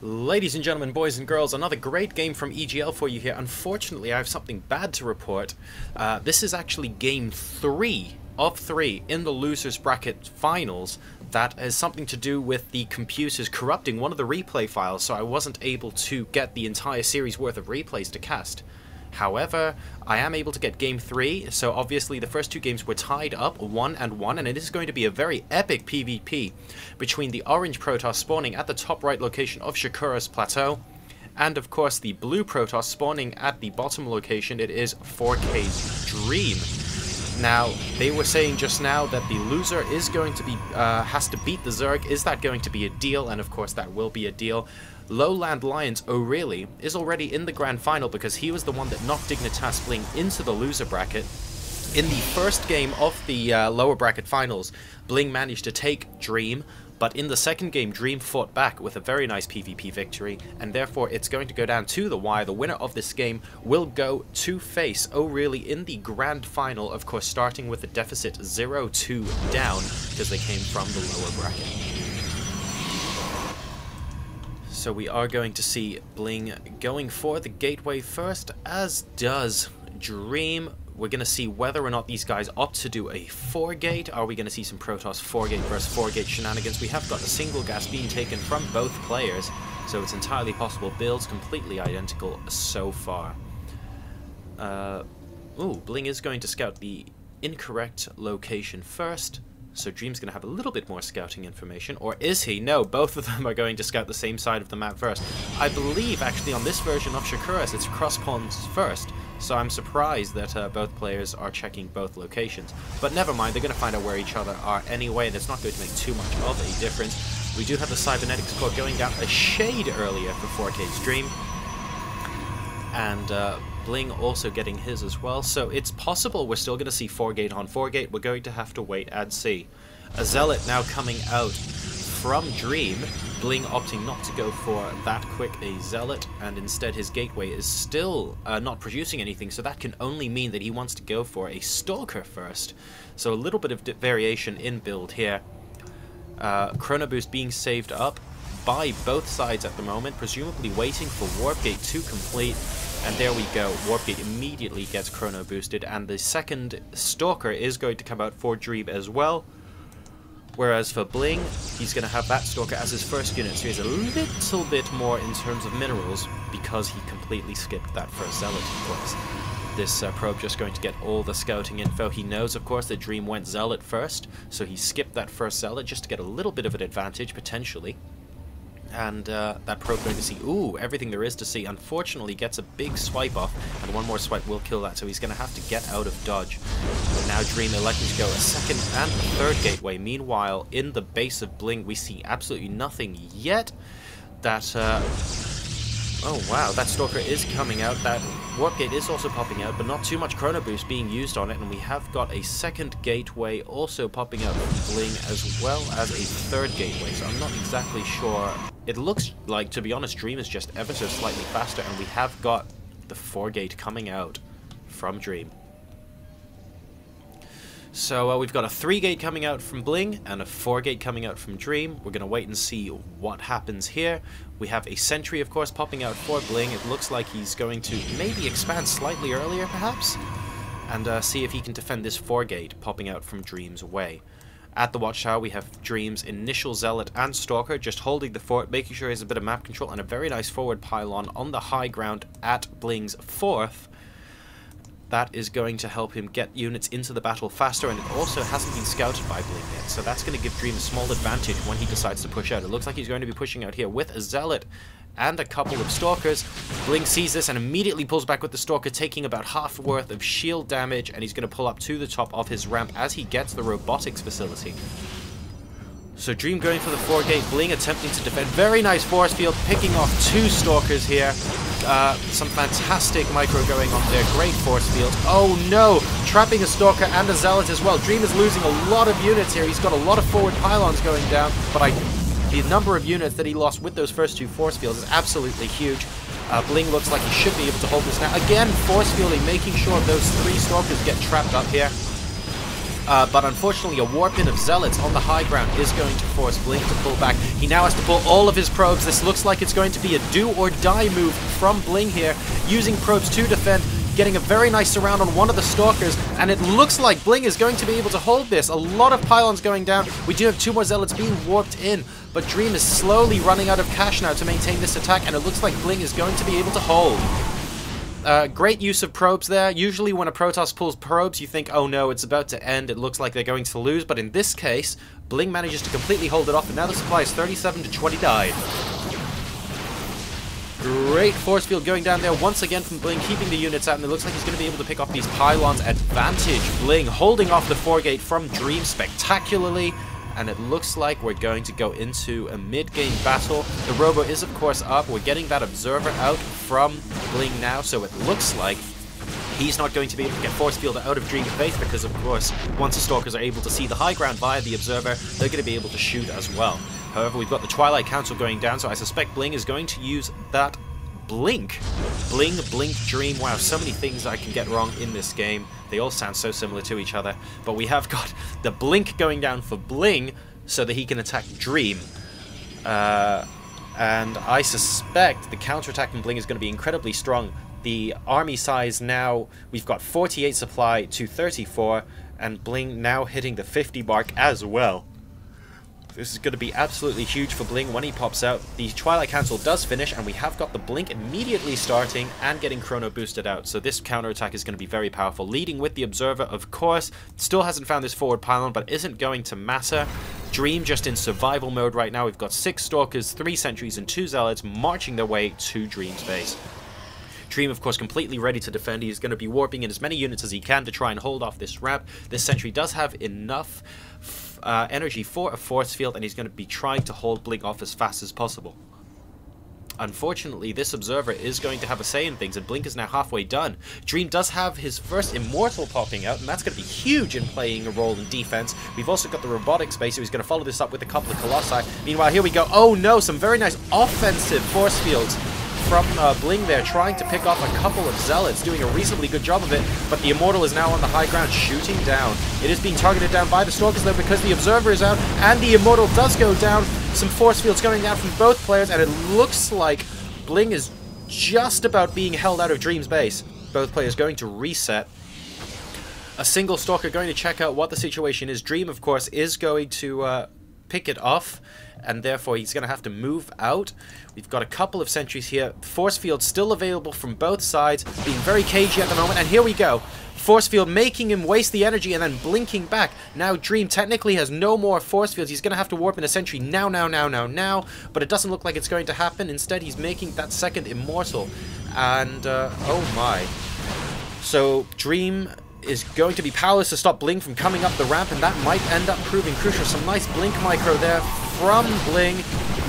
Ladies and gentlemen, boys and girls, another great game from EGL for you here. Unfortunately, I have something bad to report. This is actually game 3 of 3 in the losers bracket finals. That has something to do with the computers corrupting one of the replay files, so I wasn't able to get the entire series worth of replays to cast. However, I am able to get game 3, so obviously the first two games were tied up 1-1, and it is going to be a very epic PvP between the orange Protoss spawning at the top right location of Shakuras Plateau, and of course the blue Protoss spawning at the bottom location. It is 4K's DreAm. Now, they were saying just now that the loser is going to be, has to beat the Zerg. Is that going to be a deal? And of course that will be a deal. Lowland Lions O'Reilly is already in the grand final because he was the one that knocked Dignitas BlinG into the loser bracket. In the first game of the lower bracket finals, BlinG managed to take DreAm, but in the second game, DreAm fought back with a very nice PvP victory, and therefore it's going to go down to the wire. The winner of this game will go to face O'Reilly in the grand final, of course starting with a deficit 0-2 down because they came from the lower bracket. So we are going to see BlinG going for the gateway first, as does DreAm. We're going to see whether or not these guys opt to do a 4-gate. Are we going to see some Protoss 4-gate versus 4-gate shenanigans? We have got a single gas being taken from both players, so it's entirely possible. Builds completely identical so far. BlinG is going to scout the incorrect location first. So DreAm's going to have a little bit more scouting information, or is he? No, both of them are going to scout the same side of the map first. I believe, actually, on this version of Shakuras, it's cross-pawns first, so I'm surprised that both players are checking both locations. But never mind, they're going to find out where each other are anyway, and it's not going to make too much of a difference. We do have the cybernetics core going down a shade earlier for 4K's DreAm, and BlinG also getting his as well, so it's possible we're still going to see 4-gate on 4-gate. We're going to have to wait and see. A Zealot now coming out from DreAm, BlinG opting not to go for that quick a Zealot, and instead his gateway is still not producing anything, so that can only mean that he wants to go for a Stalker first. So a little bit of variation in build here. Chrono Boost being saved up by both sides at the moment, presumably waiting for Warp Gate to complete. And there we go, Warp Gate immediately gets Chrono Boosted, and the second Stalker is going to come out for DreAm as well. Whereas for BlinG, he's going to have that Stalker as his first unit, so he has a little bit more in terms of minerals because he completely skipped that first Zealot, of course. This probe just going to get all the scouting info. He knows, of course, that DreAm went Zealot first, so he skipped that first Zealot just to get a little bit of an advantage, potentially. And that probe going to see, everything there is to see. Unfortunately gets a big swipe off, and one more swipe will kill that, so he's going to have to get out of dodge. But now DreAm electing to go a second and third gateway. Meanwhile, in the base of BlinG, we see absolutely nothing yet. That, oh wow, that Stalker is coming out. That Warp Gate is also popping out, but not too much Chrono Boost being used on it, and we have got a second gateway also popping out from BlinG, as well as a third gateway, so I'm not exactly sure. It looks like, to be honest, DreAm is just ever so slightly faster, and we have got the 4-gate coming out from DreAm. So we've got a 3-gate coming out from BlinG and a 4-gate coming out from DreAm. We're going to wait and see what happens here. We have a sentry, of course, popping out for BlinG. It looks like he's going to maybe expand slightly earlier, perhaps, and see if he can defend this 4-gate popping out from DreAm's way. At the watchtower, we have DreAm's initial Zealot and Stalker just holding the fort, making sure he has a bit of map control, and a very nice forward pylon on the high ground at BlinG's 4th. That is going to help him get units into the battle faster, and it also hasn't been scouted by BlinG yet, so that's going to give DreAm a small advantage when he decides to push out. It looks like he's going to be pushing out here with a Zealot and a couple of Stalkers. BlinG sees this and immediately pulls back with the Stalker, taking about half worth of shield damage, and he's going to pull up to the top of his ramp as he gets the robotics facility. So DreAm going for the 4-gate, BlinG attempting to defend. Very nice force field, picking off 2 Stalkers here. Some fantastic micro going on there, great force field. Oh no, trapping a Stalker and a Zealot as well. DreAm is losing a lot of units here. He's got a lot of forward pylons going down, but the number of units that he lost with those first 2 force fields is absolutely huge. BlinG looks like he should be able to hold this now. Again, force fielding, making sure those 3 Stalkers get trapped up here. but unfortunately a warp in of Zealots on the high ground is going to force BlinG to pull back. He now has to pull all of his probes. This looks like it's going to be a do or die move from BlinG here, using probes to defend, getting a very nice surround on one of the Stalkers, and it looks like BlinG is going to be able to hold this. A lot of pylons going down. We do have 2 more Zealots being warped in, but DreAm is slowly running out of cash now to maintain this attack, and it looks like BlinG is going to be able to hold. Great use of probes there. Usually when a Protoss pulls probes, you think, oh no, it's about to end, it looks like they're going to lose, but in this case, BlinG manages to completely hold it off, and now the supply is 37 to 29. Great force field going down there once again from BlinG, keeping the units out, and it looks like he's going to be able to pick off these pylons. Advantage BlinG holding off the 4-gate from DreAm spectacularly. And it looks like we're going to go into a mid-game battle. The robo is, of course, up. We're getting that observer out from BlinG now, so it looks like he's not going to be able to get force fielded out of DreAm's base because, of course, once the Stalkers are able to see the high ground via the observer, they're going to be able to shoot as well. However, we've got the Twilight Council going down, so I suspect BlinG is going to use that Blink. BlinG, DreAm. Wow, so many things I can get wrong in this game. They all sound so similar to each other. But we have got the Blink going down for BlinG so that he can attack DreAm. And I suspect the counterattack from BlinG is going to be incredibly strong. The army size now, we've got 48 supply to 34, and BlinG now hitting the 50 mark as well. This is going to be absolutely huge for BlinG when he pops out. The Twilight Council does finish, and we have got the Blink immediately starting and getting chrono boosted out. So this counterattack is going to be very powerful. Leading with the Observer, of course. Still hasn't found this forward pylon, but isn't going to matter. DreAm just in survival mode right now. We've got 6 Stalkers, 3 Sentries, and 2 Zealots marching their way to DreAm's base. DreAm, of course, completely ready to defend. He's going to be warping in as many units as he can to try and hold off this ramp. This Sentry does have enough energy for a force field, and he's going to be trying to hold BlinG off as fast as possible. Unfortunately, this Observer is going to have a say in things, and BlinG is now halfway done. DreAm does have his first Immortal popping out, and that's going to be huge in playing a role in defense. We've also got the Robotic Space, so he's going to follow this up with a couple of Colossi. Meanwhile, here we go. Oh no, some very nice offensive force fields from BlinG there, trying to pick off a couple of Zealots, doing a reasonably good job of it, but the Immortal is now on the high ground, shooting down. It is being targeted down by the Stalkers, though, because the Observer is out, and the Immortal does go down. Some force fields going down from both players, and it looks like BlinG is just about being held out of DreAm's base. Both players going to reset. A single Stalker going to check out what the situation is. DreAm, of course, is going to pick it off, and therefore he's going to have to move out. We've got a couple of sentries here. Force field still available from both sides, being very cagey at the moment, and here we go. Force field making him waste the energy and then blinking back. Now DreAm technically has no more force fields. He's going to have to warp in a sentry now, but it doesn't look like it's going to happen. Instead, he's making that second Immortal, and oh my. So DreAm is going to be powerless to stop BlinG from coming up the ramp, and that might end up proving crucial. Some nice Blink micro there from BlinG.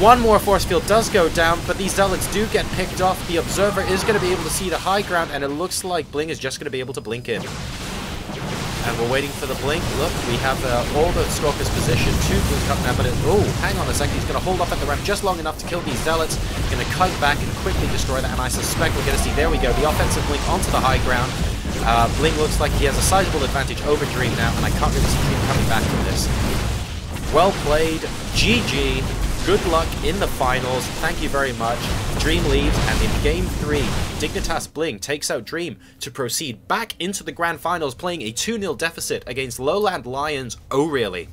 One more force field does go down, but these Zealots do get picked off. The Observer is going to be able to see the high ground, and it looks like BlinG is just going to be able to blink in. And we're waiting for the blink. Look, we have all the Stalkers positioned to blink up now, but oh, hang on a second. He's going to hold off at the ramp just long enough to kill these Zealots. Going to kite back and quickly destroy that, and I suspect we're going to see, there we go, the offensive blink onto the high ground. BlinG looks like he has a sizable advantage over DreAm now, and I can't really see DreAm coming back from this. Well played. GG. Good luck in the finals. Thank you very much. DreAm leaves, and in Game 3, Dignitas BlinG takes out DreAm to proceed back into the Grand Finals, playing a 2-0 deficit against Lowland Lions. Oh, really?